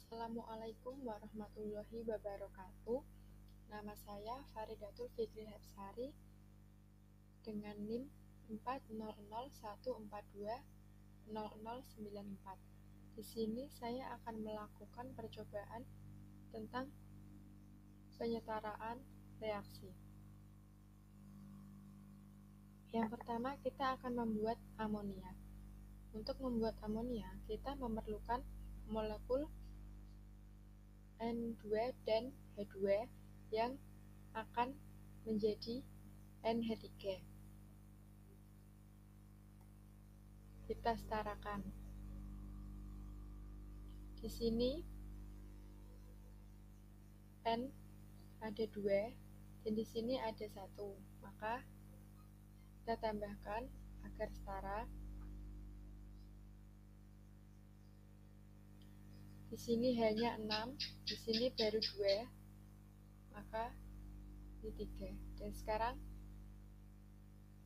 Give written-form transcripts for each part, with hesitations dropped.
Assalamualaikum warahmatullahi wabarakatuh. Nama saya Faridatul Fikri Hapsari dengan NIM 40014200094. Di sini saya akan melakukan percobaan tentang penyetaraan reaksi. Yang pertama, kita akan membuat amonia. Untuk membuat amonia, kita memerlukan molekul N2 dan H2 yang akan menjadi NH3. Kita setarakan. Di sini N ada 2 dan di sini ada 1. Maka kita tambahkan agar setara. Di sini hanya 6, di sini baru 2, maka ini 3. Dan sekarang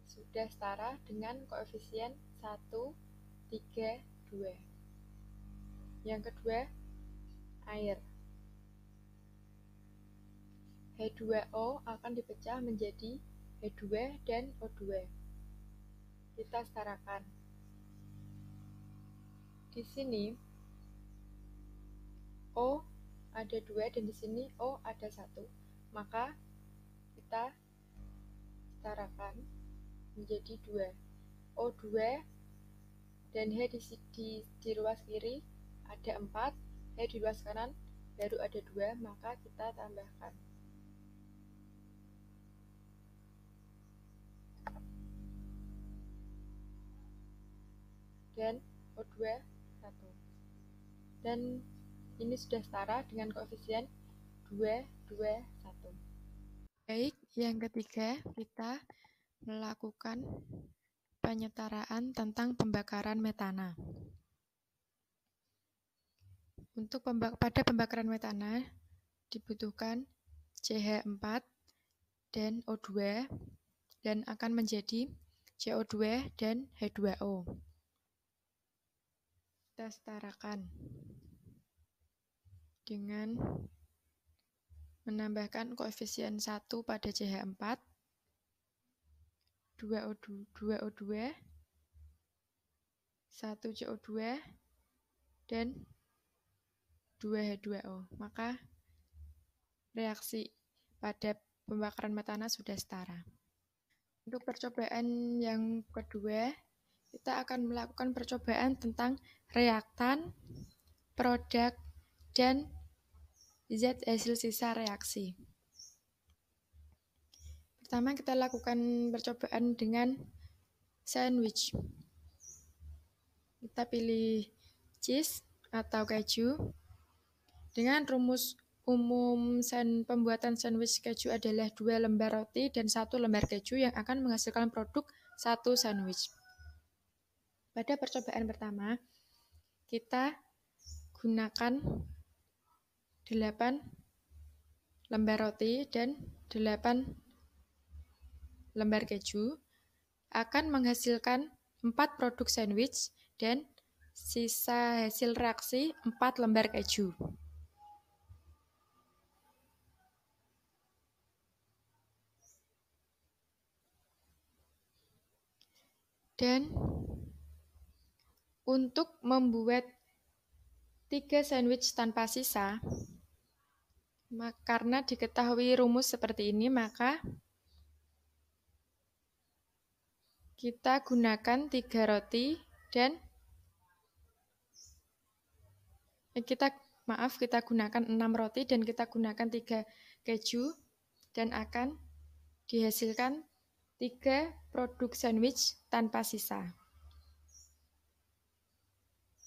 sudah setara dengan koefisien 1, 3, 2. Yang kedua, air. H2O akan dipecah menjadi H2 dan O2. Kita setarakan. Di sini O ada 2 dan di sini O ada 1. Maka kita setarakan menjadi 2. O2 dan H di ruas kiri ada 4, H di ruas kanan baru ada 2, maka kita tambahkan. Dan O2 1. Dan ini sudah setara dengan koefisien 2, 2, 1. Baik, yang ketiga kita melakukan penyetaraan tentang pembakaran metana. Untuk pada pembakaran metana dibutuhkan CH4 dan O2 dan akan menjadi CO2 dan H2O. Kita setarakan dengan menambahkan koefisien 1 pada CH4, 2O2, 1 CO2, dan 2H2O. Maka reaksi pada pembakaran metana sudah setara. Untuk percobaan yang kedua, kita akan melakukan percobaan tentang reaktan, produk, dan zat hasil sisa reaksi. Pertama kita lakukan percobaan dengan sandwich. Kita pilih cheese atau keju. Dengan rumus umum pembuatan sandwich keju adalah 2 lembar roti dan 1 lembar keju yang akan menghasilkan produk 1 sandwich. Pada percobaan pertama, kita gunakan 8 lembar roti dan 8 lembar keju, akan menghasilkan 4 produk sandwich dan sisa hasil reaksi 4 lembar keju. Dan untuk membuat 3 sandwich tanpa sisa, karena diketahui rumus seperti ini, maka kita gunakan 3 roti dan kita gunakan 6 roti dan kita gunakan 3 keju dan akan dihasilkan 3 produk sandwich tanpa sisa.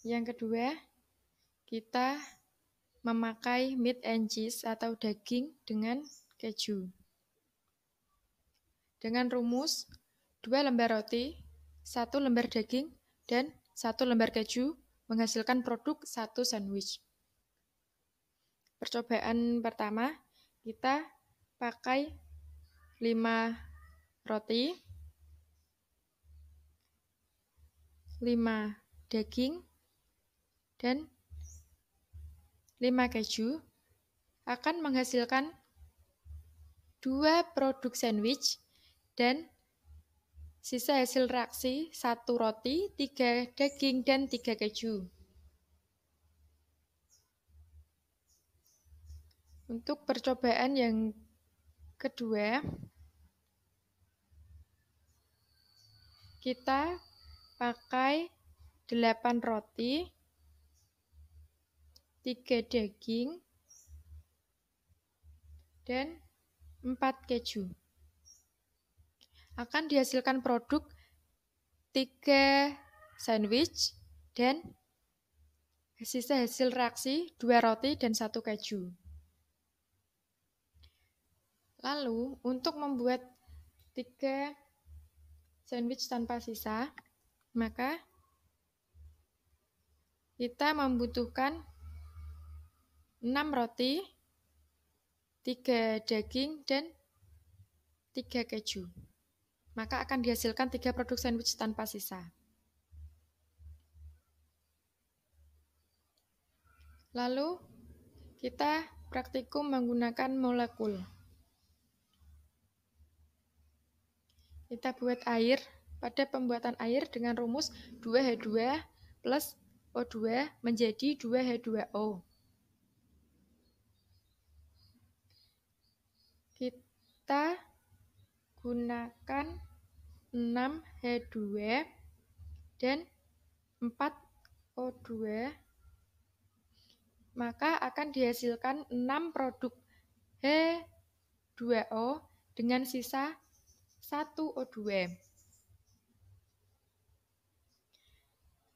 Yang kedua, kita memakai meat and cheese atau daging dengan keju. Dengan rumus 2 lembar roti, 1 lembar daging, dan 1 lembar keju menghasilkan produk 1 sandwich. Percobaan pertama, kita pakai 5 roti, 5 daging, dan 5 keju akan menghasilkan 2 produk sandwich dan sisa hasil reaksi 1 roti, 3 daging, dan 3 keju. Untuk percobaan yang kedua, kita pakai 8 roti, 3 daging, dan 4 keju. Akan dihasilkan produk 3 sandwich dan sisa hasil reaksi 2 roti dan 1 keju. Lalu, untuk membuat 3 sandwich tanpa sisa, maka kita membutuhkan 6 roti, 3 daging, dan 3 keju. Maka akan dihasilkan 3 produk sandwich tanpa sisa. Lalu, kita praktikum menggunakan molekul. Kita buat air. Pada pembuatan air dengan rumus 2H2 plus O2 menjadi 2H2O. Kita gunakan 6H2 dan 4O2, maka akan dihasilkan 6 produk H2O dengan sisa 1 O2.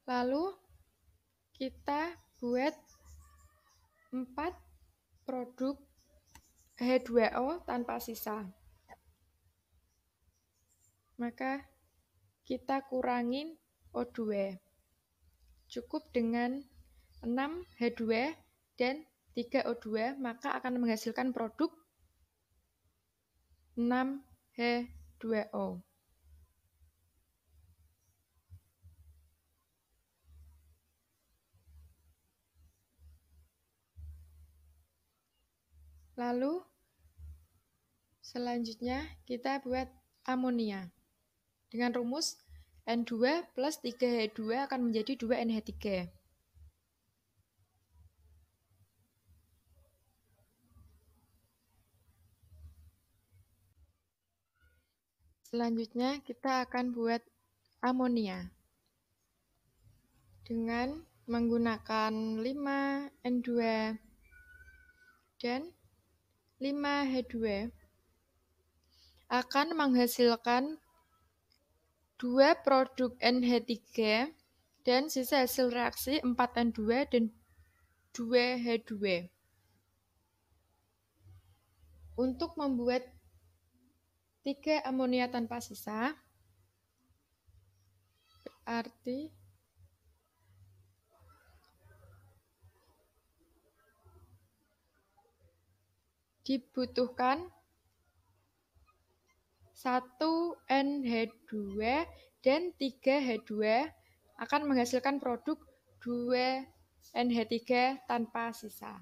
Lalu kita buat 4 produk H2O tanpa sisa. Maka kita kurangin O2. Cukup dengan 6 H2 dan 3 O2, maka akan menghasilkan produk 6 H2O. Lalu, selanjutnya kita buat amonia. Dengan rumus N2 plus 3H2 akan menjadi 2NH3. Selanjutnya kita akan buat amonia. Dengan menggunakan 5N2 dan 5H2 akan menghasilkan 2 produk NH3 dan sisa hasil reaksi 4N2 dan 2H2. Untuk membuat 3 amonia tanpa sisa, berarti dibutuhkan 1 NH2 dan 3 H2 akan menghasilkan produk 2 NH3 tanpa sisa.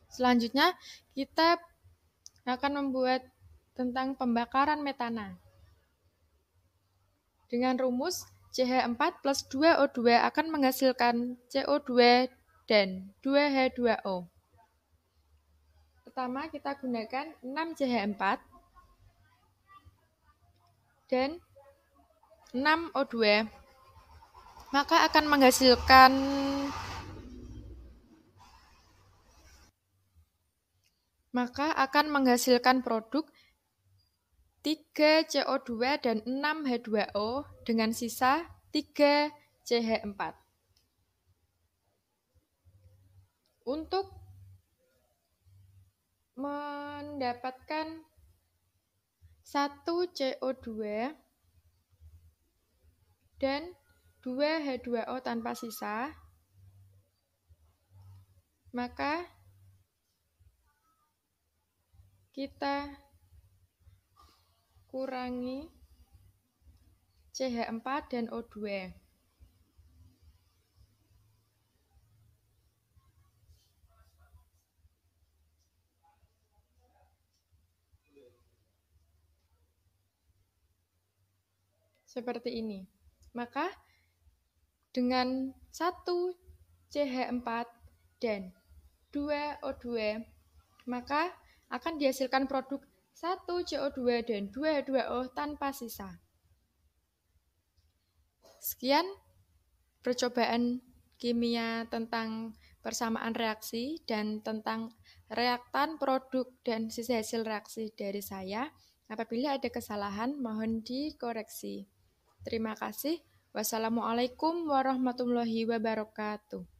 Selanjutnya, kita akan membuat tentang pembakaran metana. Dengan rumus CH4 plus 2O2 akan menghasilkan CO2 dan 2H2O. Pertama, kita gunakan 6CH4 dan 6O2, maka akan menghasilkan produk 3 CO2 dan 6 H2O dengan sisa 3 CH4. Untuk mendapatkan 1 CO2 dan 2 H2O tanpa sisa, maka kita kurangi CH4 dan O2. seperti ini. Maka dengan 1 CH4 dan 2 O2, maka akan dihasilkan produk 1 CO2 dan 2 H2O tanpa sisa. Sekian percobaan kimia tentang persamaan reaksi dan tentang reaktan, produk, dan sisa hasil reaksi dari saya. Apabila ada kesalahan, mohon dikoreksi. Terima kasih. Wassalamualaikum warahmatullahi wabarakatuh.